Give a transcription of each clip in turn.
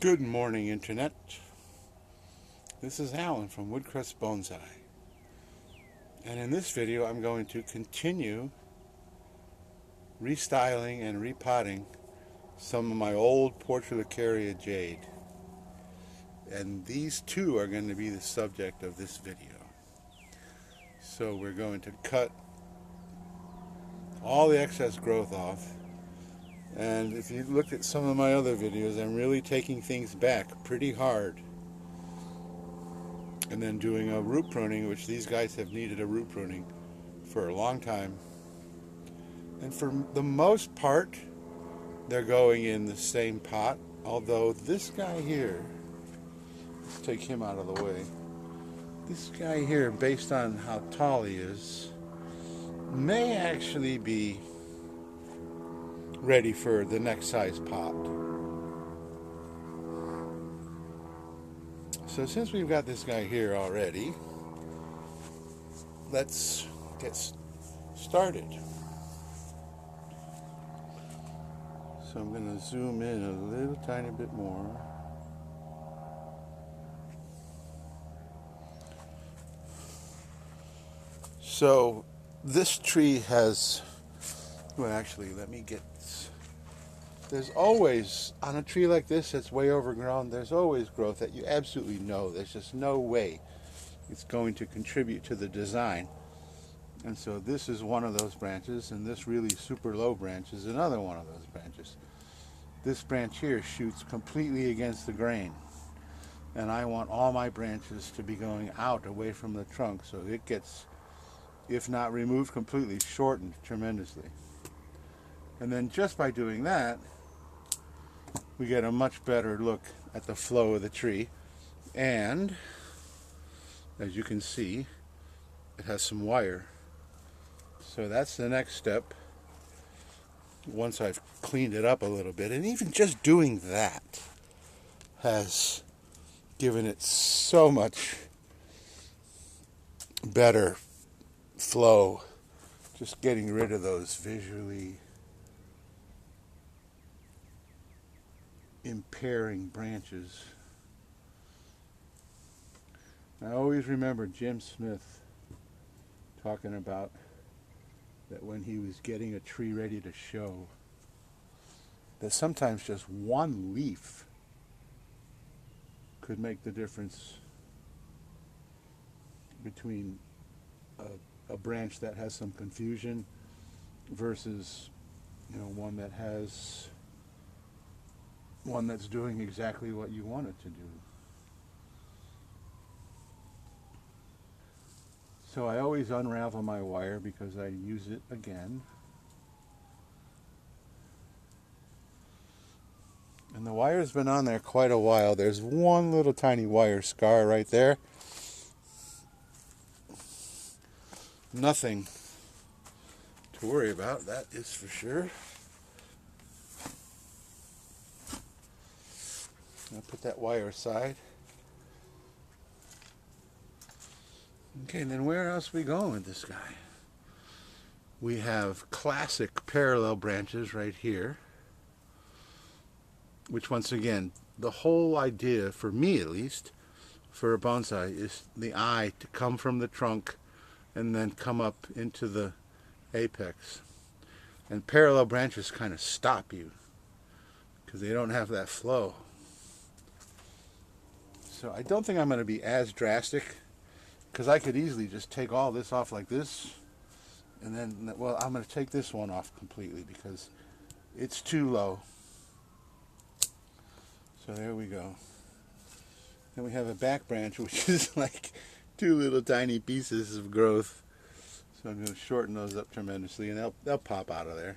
Good morning, Internet. This is Alan from Woodcrest Bonsai. And in this video, I'm going to continue restyling and repotting some of my old Portulacaria Jade. And these two are going to be the subject of this video. So we're going to cut all the excess growth off. And if you look at some of my other videos, I'm really taking things back pretty hard. And then doing a root pruning, which these guys have needed a root pruning for a long time. And for the most part, they're going in the same pot. Although this guy here, let's take him out of the way. This guy here, based on how tall he is, may actually be ready for the next size pot. So since we've got this guy here already, let's get started. So I'm going to zoom in a little tiny bit more. So this tree has, well actually let me get, there's always, on a tree like this that's way overgrown, there's always growth that you absolutely know. There's just no way it's going to contribute to the design. And so this is one of those branches, and this really super low branch is another one of those branches. This branch here shoots completely against the grain. And I want all my branches to be going out away from the trunk, so it gets, if not removed completely, shortened tremendously. And then just by doing that, we get a much better look at the flow of the tree. And as you can see, it has some wire. So that's the next step. Once I've cleaned it up a little bit, and even just doing that has given it so much better flow. Just getting rid of those visually impairing branches. I always remember Jim Smith talking about that when he was getting a tree ready to show, that sometimes just one leaf could make the difference between a branch that has some confusion versus, one that's doing exactly what you want it to do. So I always unravel my wire because I use it again. And the wire's been on there quite a while. There's one little tiny wire scar right there. Nothing to worry about, that is for sure. I'll put that wire aside. Okay, and then where else are we going with this guy? We have classic parallel branches right here, which once again, the whole idea, for me at least, for a bonsai is the eye to come from the trunk and then come up into the apex. And parallel branches kind of stop you because they don't have that flow. So I don't think I'm going to be as drastic, because I could easily just take all this off like this, and then, well, I'm going to take this one off completely because it's too low. So there we go. Then we have a back branch, which is like two little tiny pieces of growth. So I'm going to shorten those up tremendously, and they'll pop out of there.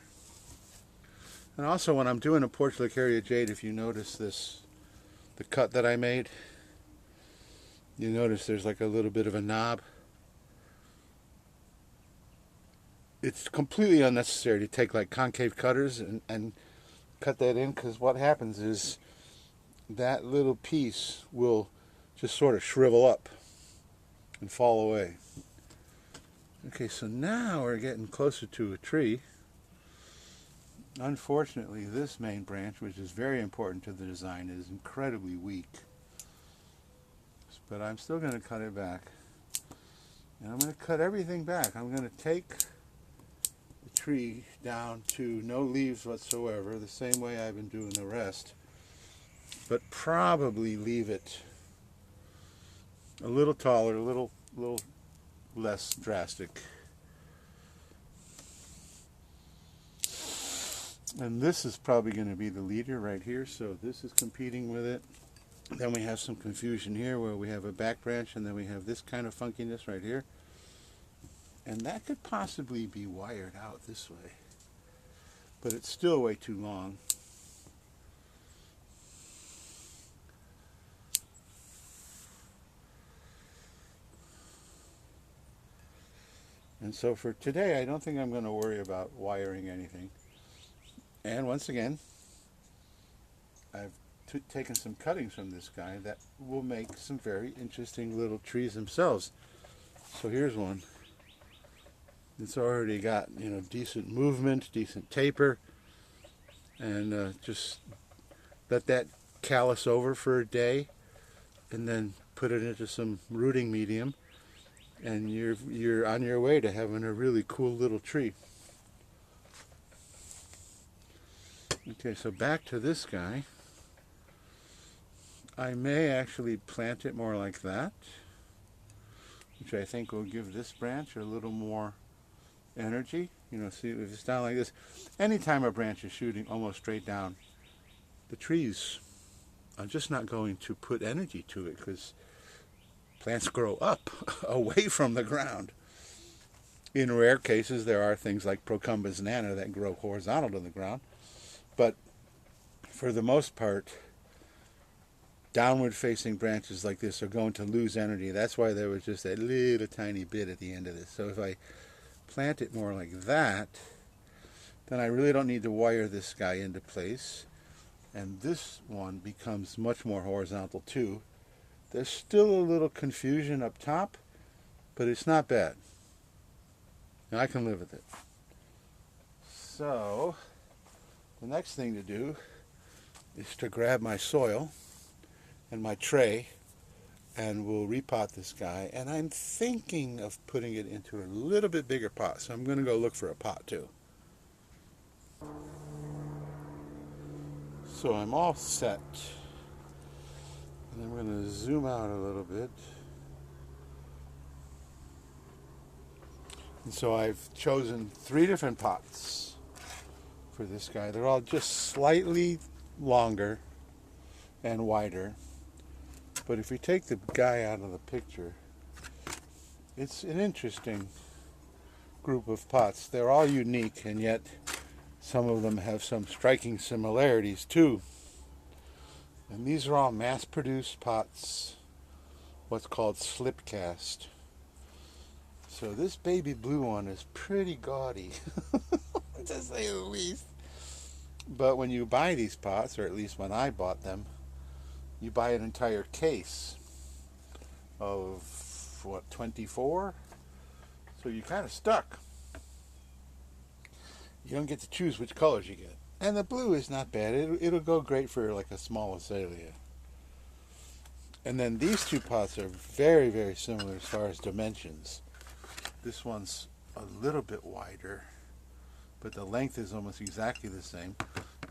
And also, when I'm doing a Portulacaria Jade, if you notice this, the cut that I made, you notice there's like a little bit of a knob. It's completely unnecessary to take like concave cutters and cut that in, because what happens is that little piece will just sort of shrivel up and fall away. Okay, so now we're getting closer to a tree. Unfortunately, this main branch, which is very important to the design, is incredibly weak. But I'm still going to cut it back. And I'm going to cut everything back. I'm going to take the tree down to no leaves whatsoever, the same way I've been doing the rest. But probably leave it a little taller, a little less drastic. And this is probably going to be the leader right here, so this is competing with it. Then we have some confusion here where we have a back branch, and then we have this kind of funkiness right here. And that could possibly be wired out this way, but it's still way too long. And so for today, I don't think I'm going to worry about wiring anything. And once again, I've taken some cuttings from this guy that will make some very interesting little trees themselves. So here's one. It's already got, you know, decent movement, decent taper, and just let that callus over for a day, and then put it into some rooting medium, and you're on your way to having a really cool little tree. Okay, so back to this guy. I may actually plant it more like that, which I think will give this branch a little more energy. You know, see, if it's down like this, anytime a branch is shooting almost straight down, the trees are just not going to put energy to it, because plants grow up away from the ground. In rare cases, there are things like Procumbens nana that grow horizontal to the ground, but for the most part, downward facing branches like this are going to lose energy. That's why there was just a little tiny bit at the end of this. So if I plant it more like that, then I really don't need to wire this guy into place, and this one becomes much more horizontal too. There's still a little confusion up top, but it's not bad. Now I can live with it. So the next thing to do is to grab my soil and my tray, and we'll repot this guy. And I'm thinking of putting it into a little bit bigger pot, so I'm going to go look for a pot too. So I'm all set, and I'm going to zoom out a little bit. And so I've chosen 3 different pots for this guy. They're all just slightly longer and wider. But if we take the guy out of the picture, it's an interesting group of pots. They're all unique, and yet some of them have some striking similarities too. And these are all mass-produced pots, what's called slip cast. So this baby blue one is pretty gaudy, to say the least. But when you buy these pots, or at least when I bought them, you buy an entire case of, what, 24? So you're kind of stuck. You don't get to choose which colors you get. And the blue is not bad. It'll go great for like a small azalea. And then these 2 pots are very, very similar as far as dimensions. This one's a little bit wider, but the length is almost exactly the same.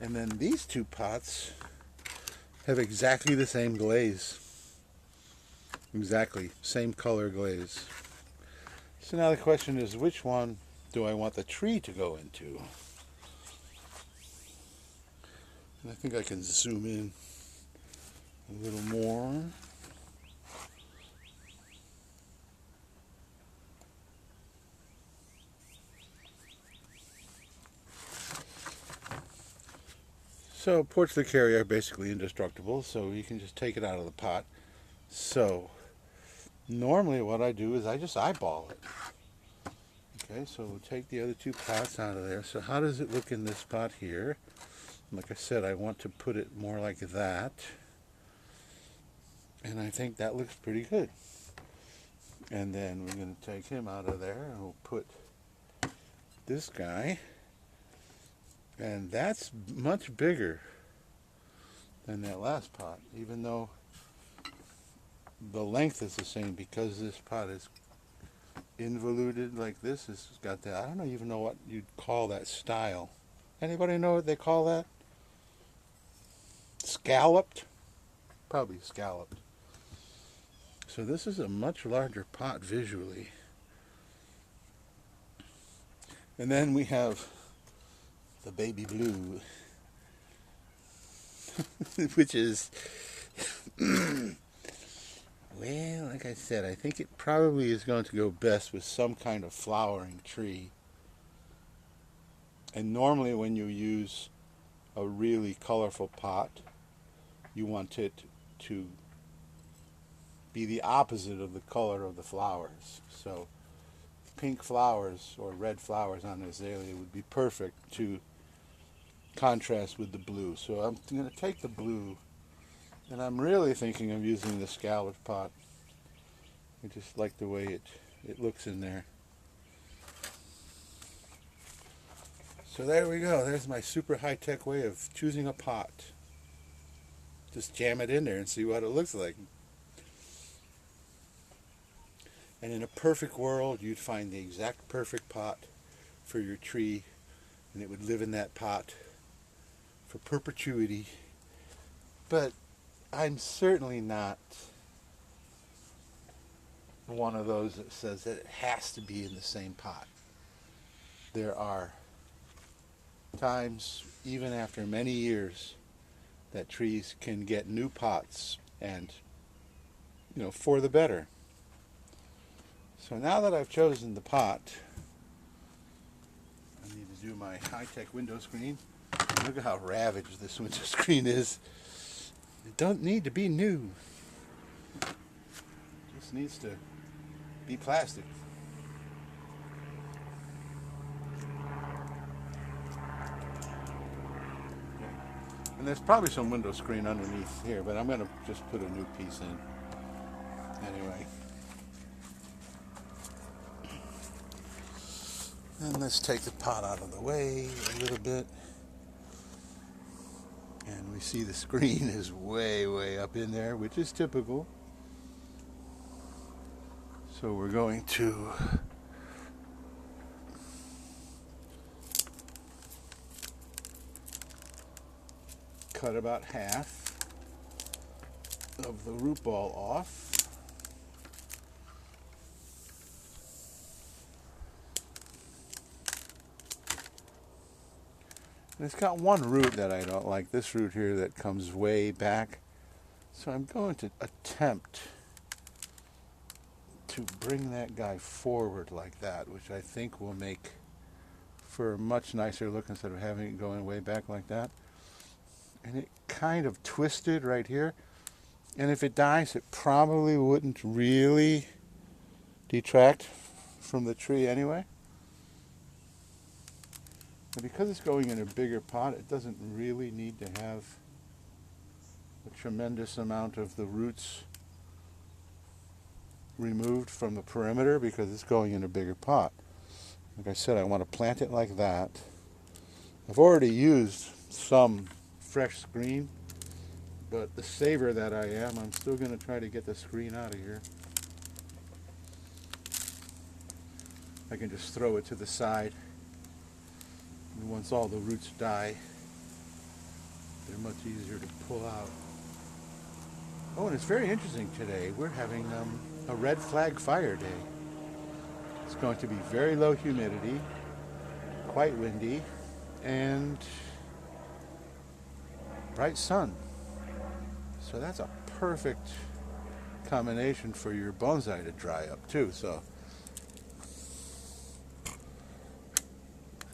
And then these 2 pots have exactly the same glaze. Exactly, same color glaze. So now the question is, which one do I want the tree to go into? And I think I can zoom in a little more. So Portulacaria are basically indestructible, so you can just take it out of the pot. So normally what I do is I just eyeball it. Okay, so we'll take the other 2 pots out of there. So how does it look in this pot here? Like I said, I want to put it more like that. And I think that looks pretty good. And then we're going to take him out of there, and we'll put this guy And that's much bigger than that last pot, even though the length is the same, because this pot is involuted like this. It's got that, I don't even know what you'd call that style. Anybody know what they call that? Scalloped? Probably scalloped. So this is a much larger pot visually. And then we have the baby blue, which is, well, like I said, I think it probably is going to go best with some kind of flowering tree. And normally when you use a really colorful pot, you want it to be the opposite of the color of the flowers. So pink flowers or red flowers on an azalea would be perfect to contrast with the blue. So I'm going to take the blue, and I'm really thinking of using the scalloped pot. I just like the way it looks in there. So there we go. There's my super high-tech way of choosing a pot. Just jam it in there and see what it looks like. And in a perfect world, you'd find the exact perfect pot for your tree, and it would live in that pot for perpetuity. But I'm certainly not one of those that says that it has to be in the same pot. There are times, even after many years, that trees can get new pots, and for the better. So now that I've chosen the pot, I need to do my high-tech window screen. Look at how ravaged this window screen is. It don't need to be new. It just needs to be plastic. And there's probably some window screen underneath here, but I'm going to just put a new piece in. Anyway. And let's take the pot out of the way a little bit. And we see the screen is way, way up in there, which is typical. So we're going to cut about half of the root ball off. And it's got one root that I don't like, this root here that comes way back. So I'm going to attempt to bring that guy forward like that, which I think will make for a much nicer look instead of having it going way back like that. And it kind of twisted right here. And if it dies, it probably wouldn't really detract from the tree anyway. And because it's going in a bigger pot, it doesn't really need to have a tremendous amount of the roots removed from the perimeter, because it's going in a bigger pot. Like I said, I want to plant it like that. I've already used some fresh screen, but the saver that I am, I'm still going to try to get the screen out of here. I can just throw it to the side. And once all the roots die, they're much easier to pull out. Oh, and it's very interesting today. We're having a red flag fire day. It's going to be very low humidity, quite windy, and bright sun. So that's a perfect combination for your bonsai to dry up too. So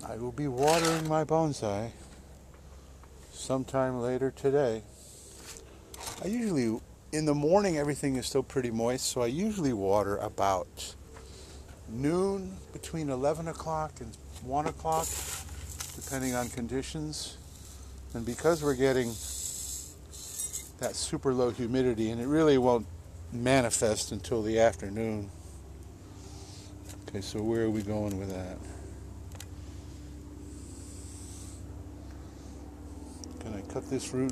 I will be watering my bonsai sometime later today. I usually, in the morning, everything is still pretty moist, so I usually water about noon, between 11 o'clock and 1 o'clock, depending on conditions. And because we're getting that super low humidity, and it really won't manifest until the afternoon. Okay, so where are we going with that? cut this root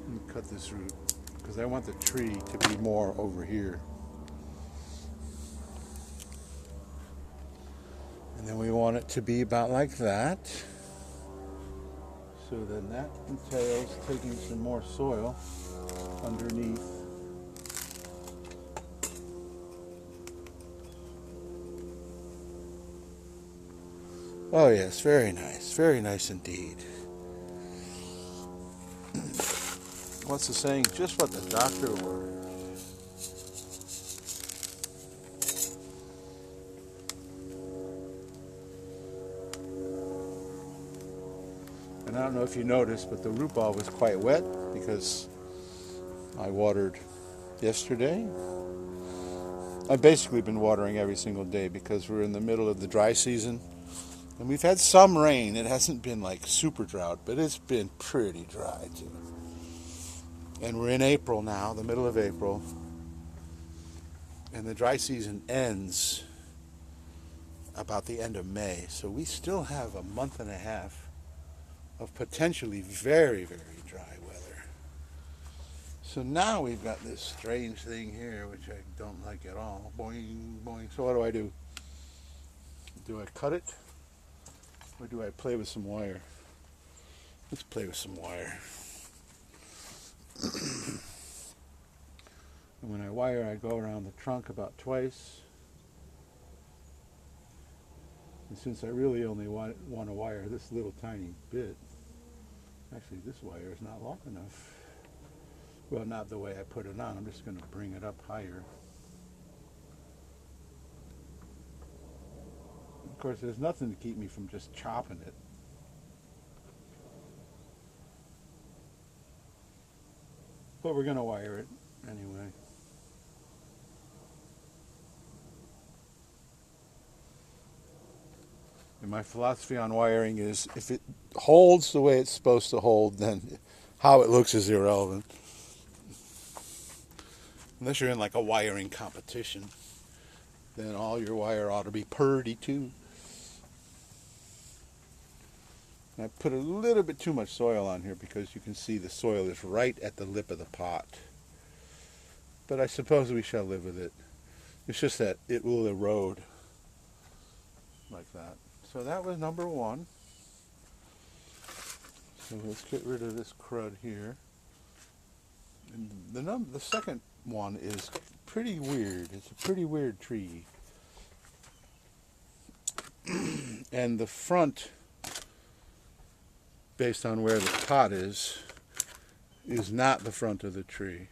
and cut this root because I want the tree to be more over here. And then we want it to be about like that. So then that entails taking some more soil underneath. Oh yes, very nice indeed. What's the saying? Just what the doctor ordered. And I don't know if you noticed, but the root ball was quite wet because I watered yesterday. I've basically been watering every single day because we're in the middle of the dry season. And we've had some rain. It hasn't been like super drought, but it's been pretty dry too. And we're in April now, the middle of April. And the dry season ends about the end of May. So we still have a month and a half of potentially very, very dry weather. So now we've got this strange thing here, which I don't like at all. Boing, boing. So what do? Do I cut it? Or do I play with some wire? Let's play with some wire. And when I wire, I go around the trunk about twice. And since I really only want to wire this little tiny bit, actually this wire is not long enough. Well, not the way I put it on. I'm just going to bring it up higher. Of course, there's nothing to keep me from just chopping it. But we're going to wire it anyway. And my philosophy on wiring is if it holds the way it's supposed to hold, then how it looks is irrelevant. Unless you're in like a wiring competition, then all your wire ought to be purdy too. And I put a little bit too much soil on here because you can see the soil is right at the lip of the pot. But I suppose we shall live with it. It's just that it will erode like that. So that was number one. So let's get rid of this crud here. And the second one is pretty weird. It's a pretty weird tree. And the front, based on where the pot is not the front of the tree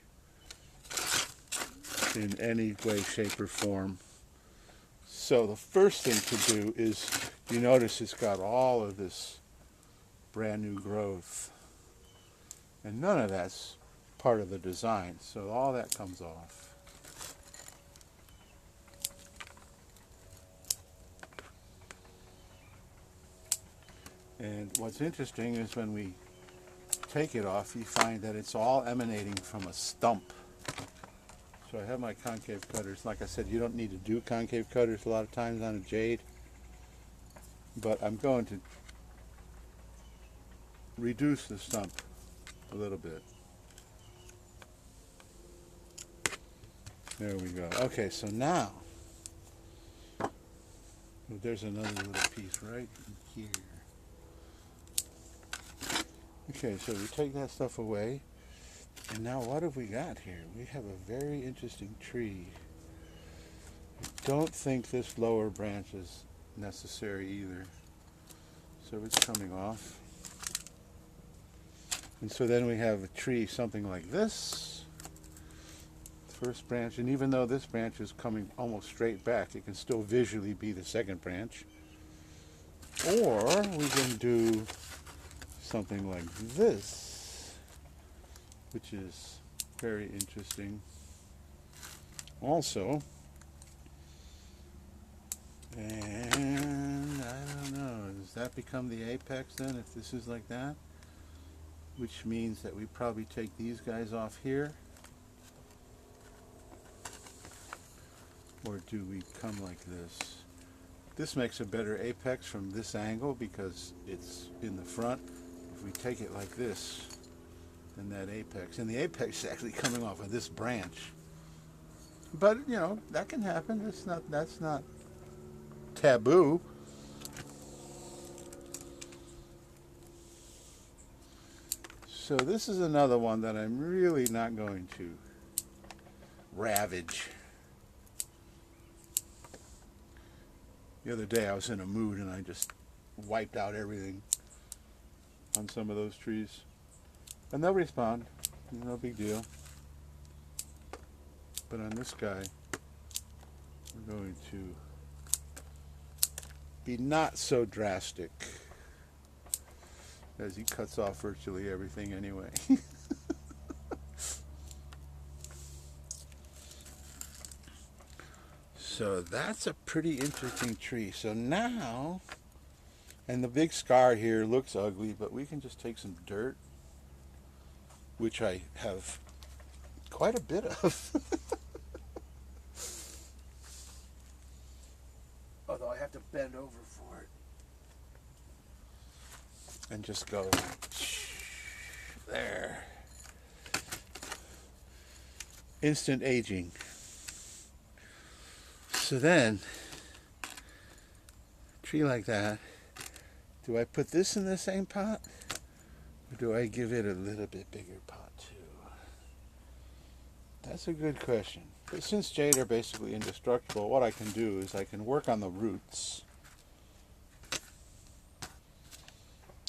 in any way, shape, or form. So the first thing to do is, you notice it's got all of this brand new growth. And none of that's part of the design. So all that comes off. And what's interesting is when we take it off, you find that it's all emanating from a stump. So I have my concave cutters. Like I said, you don't need to do concave cutters a lot of times on a jade. But I'm going to reduce the stump a little bit. There we go. Okay, so now, there's another little piece right here. Okay, so we take that stuff away. And now what have we got here? We have a very interesting tree. I don't think this lower branch is necessary either. So it's coming off. And so then we have a tree something like this. First branch, and even though this branch is coming almost straight back, it can still visually be the second branch. Or we can do something like this, which is very interesting also. And I don't know, does that become the apex then if this is like that? Which means that we probably take these guys off here. Or do we come like this? This makes a better apex from this angle because it's in the front if we take it like this, then that apex, and the apex is actually coming off of this branch. But you know, that can happen. That's not taboo. So this is another one that I'm really not going to ravage. The other day I was in a mood and I just wiped out everything on some of those trees. And they'll respond, no big deal. But on this guy, we're going to be not so drastic, as he cuts off virtually everything anyway. So that's a pretty interesting tree. So now, and the big scar here looks ugly, but we can just take some dirt, which I have quite a bit of. Although I have to bend over for it. And just go there. Instant aging. So then, a tree like that, do I put this in the same pot? Or do I give it a little bit bigger pot too? That's a good question. But since jade are basically indestructible, what I can do is I can work on the roots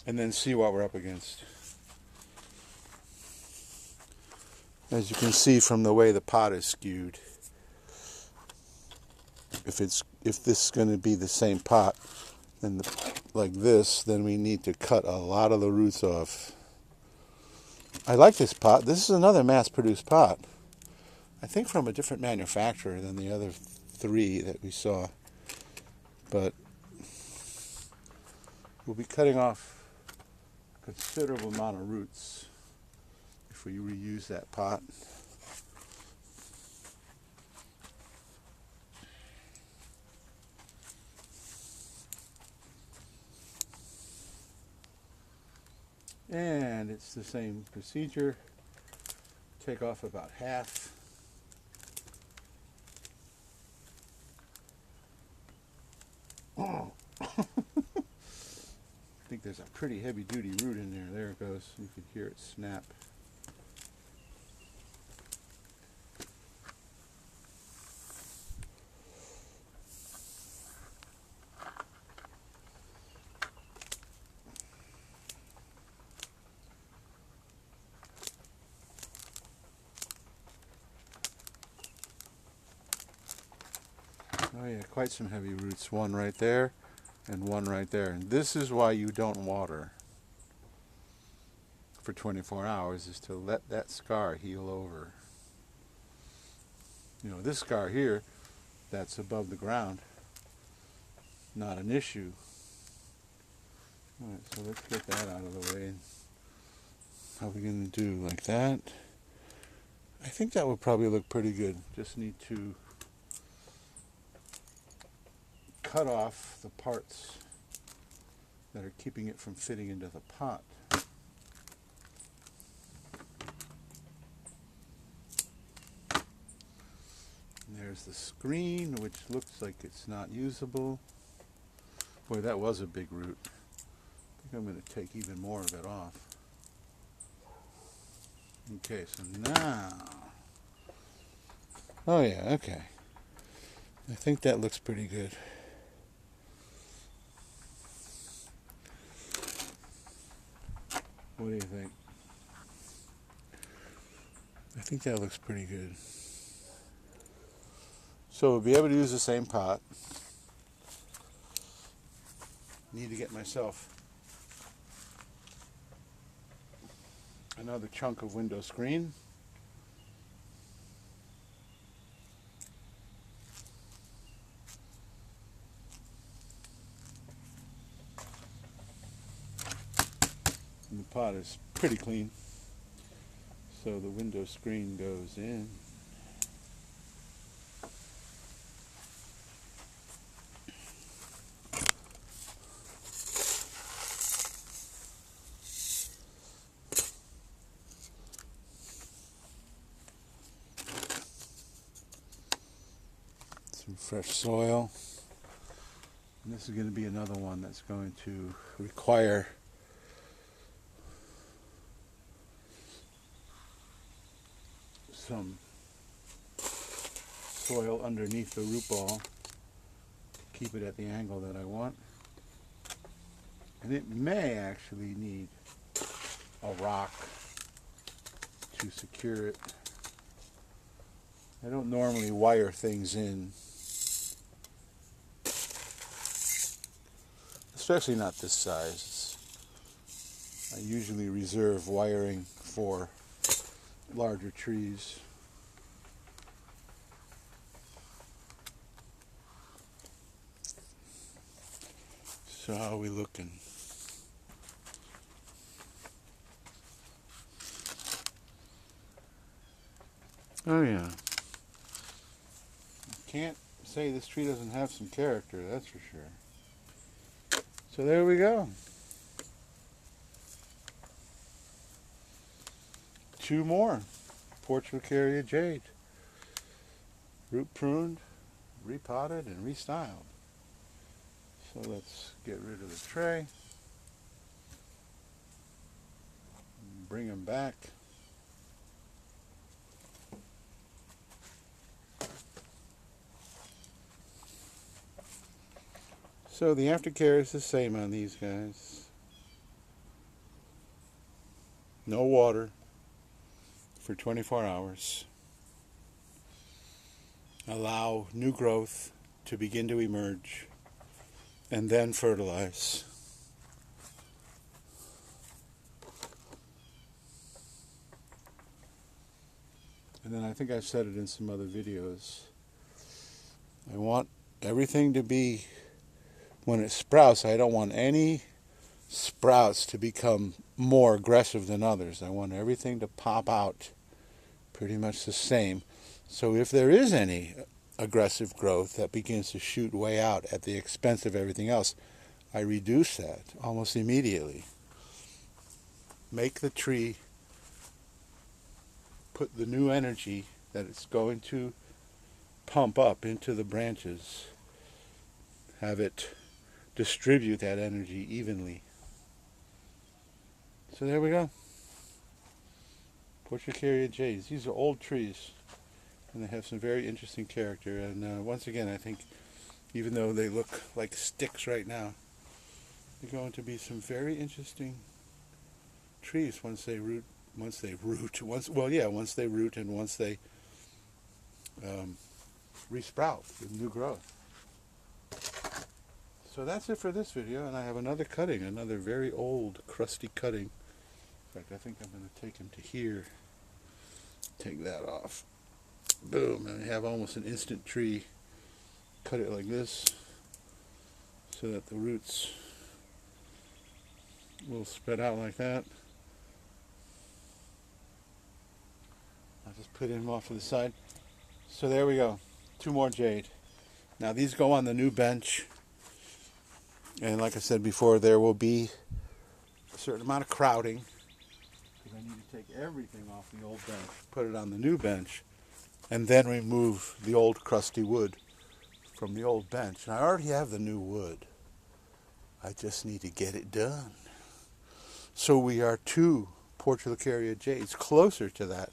and then see what we're up against. As you can see from the way the pot is skewed, if this is going to be the same pot, then like this, then we need to cut a lot of the roots off. I like this pot. This is another mass-produced pot. I think from a different manufacturer than the other three that we saw. But we'll be cutting off a considerable amount of roots if we reuse that pot. And it's the same procedure. Take off about half. Oh. I think there's a pretty heavy duty root in there. There it goes. You can hear it snap. Oh yeah, quite some heavy roots. One right there and one right there. And this is why you don't water for 24 hours, is to let that scar heal over. You know, this scar here, that's above the ground, not an issue. Alright, so let's get that out of the way. How are we going to do? Like that? I think that would probably look pretty good. Just need to cut off the parts that are keeping it from fitting into the pot. And there's the screen, which looks like it's not usable. Boy, that was a big root. I think I'm going to take even more of it off. Okay, so now, oh yeah, okay. I think that looks pretty good. What do you think? I think that looks pretty good. So we'll be able to use the same pot. Need to get myself another chunk of window screen. And the pot is pretty clean, so the window screen goes in. Some fresh soil. And this is going to be another one that's going to require some soil underneath the root ball to keep it at the angle that I want. And it may actually need a rock to secure it. I don't normally wire things in, especially not this size. I usually reserve wiring for larger trees. So how are we looking? Oh yeah. Can't say this tree doesn't have some character, that's for sure. So there we go. 2 more. Portulacaria Jade. Root pruned, repotted, and restyled. So let's get rid of the tray. Bring them back. So the aftercare is the same on these guys. No water for 24 hours. Allow new growth to begin to emerge, and then fertilize. And then I think I've said it in some other videos. I want everything to be, when it sprouts, I don't want any sprouts to become more aggressive than others. I want everything to pop out pretty much the same. So if there is any aggressive growth that begins to shoot way out at the expense of everything else, I reduce that almost immediately. Make the tree put the new energy that it's going to pump up into the branches, have it distribute that energy evenly. So there we go. Portulacaria Jades. These are old trees, and they have some very interesting character. And once again, I think even though they look like sticks right now, they're going to be some very interesting trees once they root. Once they root, once they root and once they resprout with new growth. So that's it for this video, and I have another cutting, another very old, crusty cutting. In fact, I think I'm going to take him to here. Take that off. Boom, and I have almost an instant tree. Cut it like this so that the roots will spread out like that. I'll just put him off to the side. So there we go. 2 more Jade. Now these go on the new bench. And like I said before, there will be a certain amount of crowding, because I need to take everything off the old bench, put it on the new bench, and then remove the old crusty wood from the old bench. And I already have the new wood. I just need to get it done. So we are 2 Portulacaria Jades closer to that.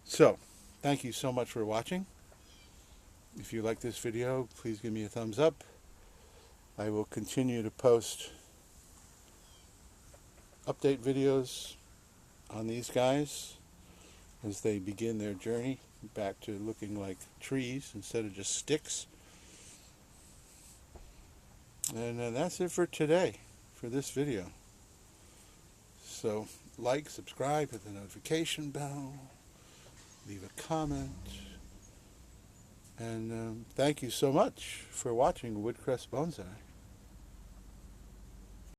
So, thank you so much for watching. If you like this video, please give me a thumbs up. I will continue to post update videos on these guys as they begin their journey back to looking like trees instead of just sticks. And that's it for today, for this video. So, like, subscribe, hit the notification bell, leave a comment. And thank you so much for watching Woodcrest Bonsai.